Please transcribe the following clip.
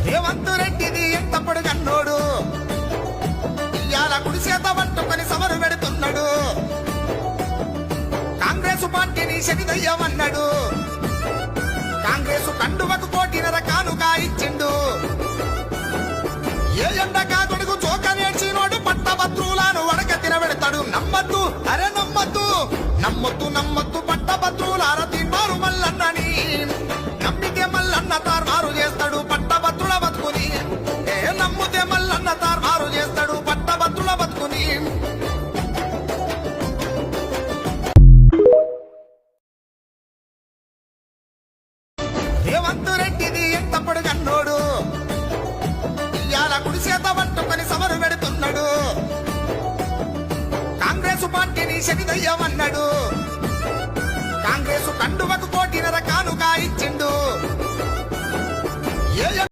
రేవంత్ రెడ్డిది ఎంత పొడుగన్నోడు ఇయాల కుడి చేత పట్టుకొని సమరు పెడుతున్నాడు. కాంగ్రెస్ పార్టీని శనిదయ్యమన్నాడు. కాంగ్రెస్ కండువకు కోటినర కానుగా ఇచ్చిండు. ఏ ఎండగా కొడుకు చోక నేర్చినోడు పట్టభద్రులను వడక తినబెడతాడు. నమ్మద్దు, అరే నమ్మద్దు, నమ్మొద్దు నమ్మొద్దు పట్టభద్రులార తిన్నారు మల్లన్నని. నమ్మితే మల్లన్న తారుమారు చేస్తాడు పట్టభద్రుల బతుకుని. నమ్మితే మల్లన్న తారుమారు చేస్తాడు పట్టభద్రుల బతుకుని. రేవంత్ రెడ్డిది ఎంత పొడుగన్నోడు ఇయాల కుడి చేత పట్టుకొని సమరు పెడుతున్నాడు. కాంగ్రెస్ పార్టీని శనిదయ్యమన్నాడు. కాంగ్రెస్ కండువకు కోటినర కానుగా ఇచ్చిండు. ఏ